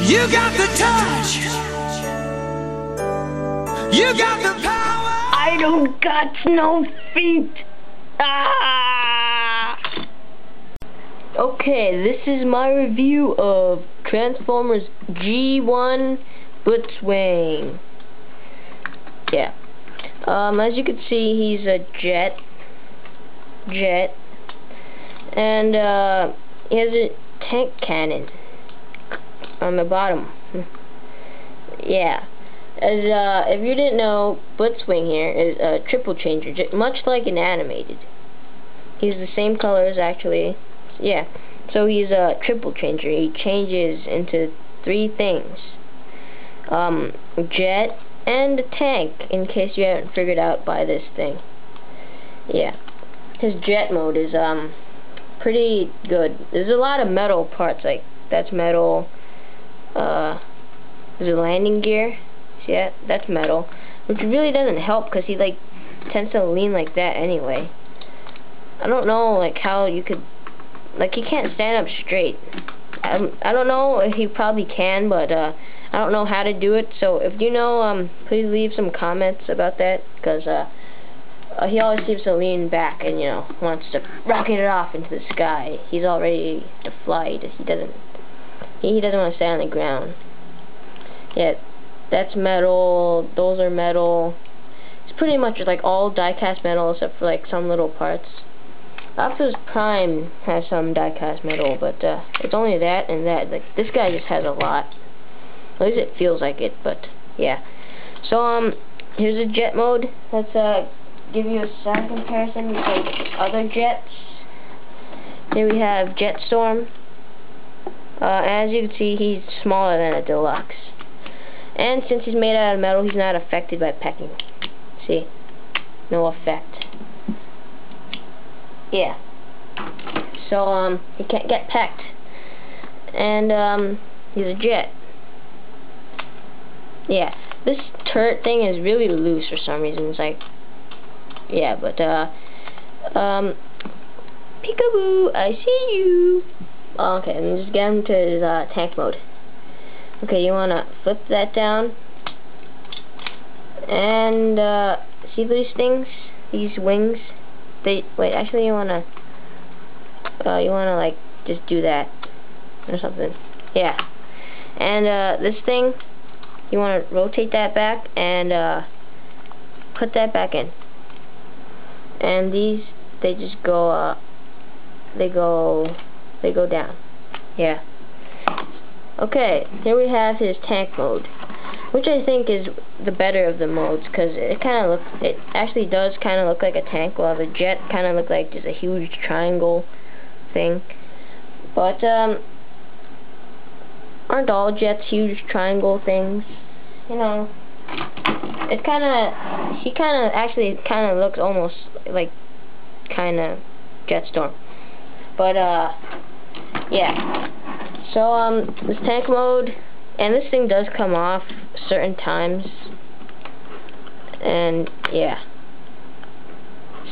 You got the touch. You got the power. I don't got no feet. Ah! Okay, this is my review of Transformers G1 Blitzwing. Yeah. As you can see, he's a jet. And he has a tank cannon on the bottom. Yeah. As if you didn't know, Blitzwing here is a triple changer, much like an animated. He's the same colors actually. Yeah. So he's a triple changer. He changes into 3 things. Jet and a tank, in case you haven't figured out by this thing. Yeah. His jet mode is pretty good. There's a lot of metal parts, like that's metal. There's a landing gear. See that? That's metal, which really doesn't help because he like tends to lean like that anyway. I don't know like how you could, like he can't stand up straight. I don't know if he probably can, but I don't know how to do it. So if you know, please leave some comments about that, because he always seems to lean back and, you know, wants to rocket it off into the sky. He's all ready to fly. He doesn't want to stay on the ground. Yeah, that's metal. Those are metal. It's pretty much like all die-cast metal except for like some little parts. Optimus Prime has some die-cast metal, but it's only that and that. Like this guy just has a lot. At least it feels like it, but yeah. So here's a jet mode. Let's give you a sound comparison with like other jets. Here we have Jetstorm. As you can see, he's smaller than a deluxe. And since he's made out of metal, he's not affected by pecking. See? No effect. Yeah. So, he can't get pecked. And, he's a jet. Yeah. This turret thing is really loose for some reason. It's like, yeah, but, peekaboo, I see you. Okay, and just get him to his, tank mode. Okay, you wanna flip that down. And, see these things? These wings? Wait, actually you wanna, like, just do that. Or something. Yeah. And, this thing, you wanna rotate that back and, put that back in. And these, they just go, they go down. Yeah. Okay, here we have his tank mode, which I think is the better of the modes, because it actually does kind of look like a tank, while the jet kind of look like just a huge triangle thing. But aren't all jets huge triangle things? You know, it he actually kind of looks almost like Jetstorm. But yeah. So this tank mode, and this thing does come off certain times, and yeah.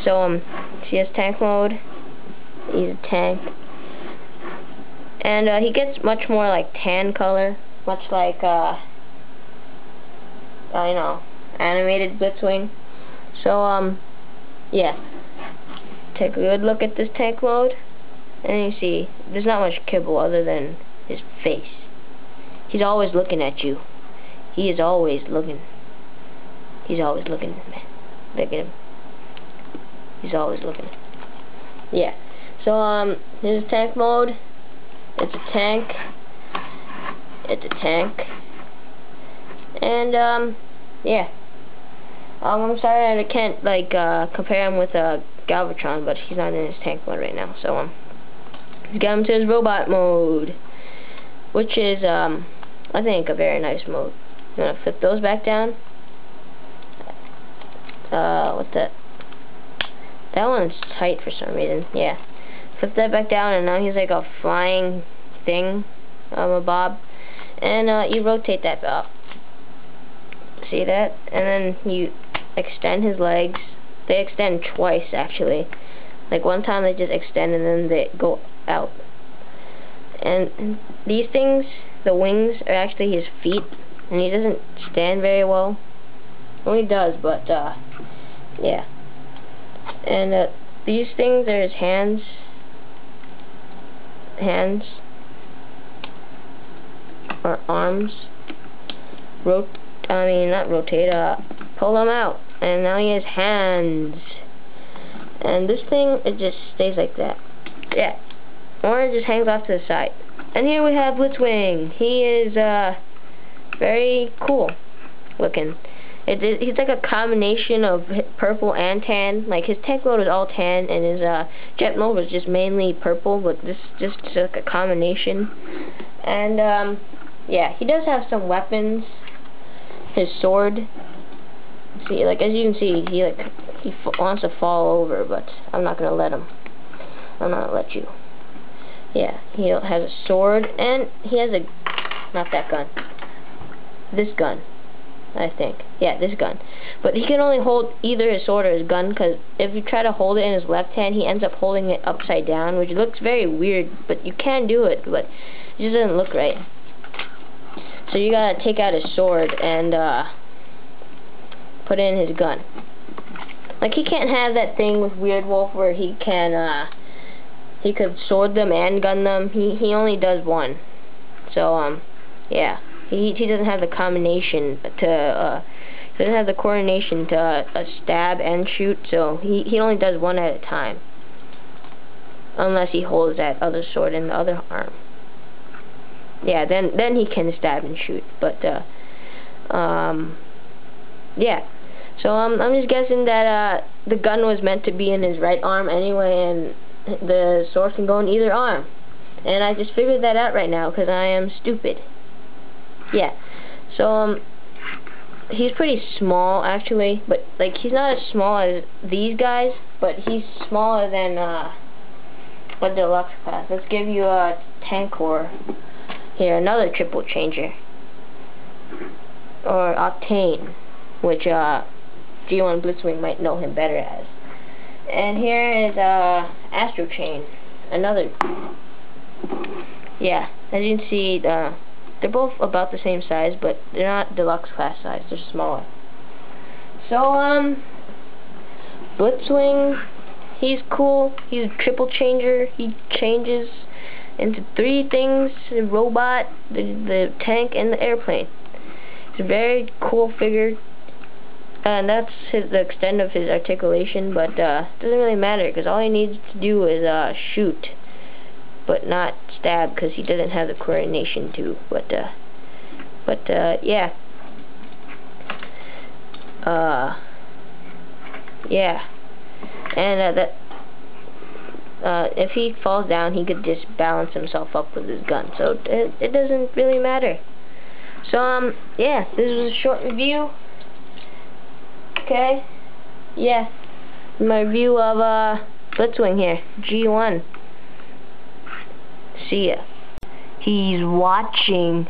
So see his tank mode. He's a tank, and he gets much more like tan color, much like you know, animated Blitzwing. So yeah. Take a good look at this tank mode. And you see, there's not much kibble other than his face. He's always looking at you. He is always looking. He's always looking, man. Look at him. He's always looking. Yeah. So, here's tank mode. It's a tank. It's a tank. And, yeah. I'm sorry I can't, like, compare him with, Galvatron, but he's not in his tank mode right now. So, let's get him to his robot mode, which is, I think, a very nice mode. I'm gonna flip those back down. What's that? That one's tight for some reason. Yeah. Flip that back down, and now he's like a flying thing, a bob. And, you rotate that up. See that? And then you extend his legs. They extend twice, actually. Like, one time they just extend and then they go out. And these things, the wings, are actually his feet, and he doesn't stand very well. Well, he does, but, yeah. And, these things are his hands. Or arms. Not rotate, pull them out. And now he has hands. And this thing, it just stays like that. Yeah. Or it just hangs off to the side. And here we have Blitzwing. He is, very cool looking. He's like a combination of purple and tan. Like, his tank mode is all tan, and his, jet mode was just mainly purple, but this is just like a combination. And, yeah, he does have some weapons. His sword. See, like, as you can see, he wants to fall over, but I'm not gonna let him. I'm not gonna let you. Yeah, he has a sword, and he has not that gun. This gun, I think. Yeah, this gun. But he can only hold either his sword or his gun, because if you try to hold it in his left hand, he ends up holding it upside down, which looks very weird, but you can do it, but it just doesn't look right. So you gotta take out his sword and, put in his gun. Like, he can't have that thing with Weird Wolf where he can, he could sword them and gun them. He only does one. So, yeah. He doesn't have the combination to, he doesn't have the coordination to, stab and shoot, so he only does one at a time. Unless he holds that other sword in the other arm. Yeah, then he can stab and shoot, but, yeah. So, I'm just guessing that, the gun was meant to be in his right arm anyway, and the sword can go in either arm. And I just figured that out right now, because I am stupid. Yeah. So, he's pretty small, actually, but, like, he's not as small as these guys, but he's smaller than, a deluxe class. Let's give you a tank core. Here, another triple changer. Or Octane, which, G1 Blitzwing might know him better as. And here is, Astro Chain. Another. Yeah, as you can see, they're both about the same size, but they're not deluxe class size, they're smaller. So, Blitzwing, he's cool. He's a triple changer. He changes into 3 things: the robot, the tank, and the airplane. It's a very cool figure, and that's the extent of his articulation, but it doesn't really matter, because all he needs to do is shoot, but not stab, because he doesn't have the coordination to. But yeah. Yeah. And if he falls down, he could just balance himself up with his gun, so it doesn't really matter. So, yeah, this was a short review. Okay? Yeah. My review of, Blitzwing here. G1. See ya. He's watching.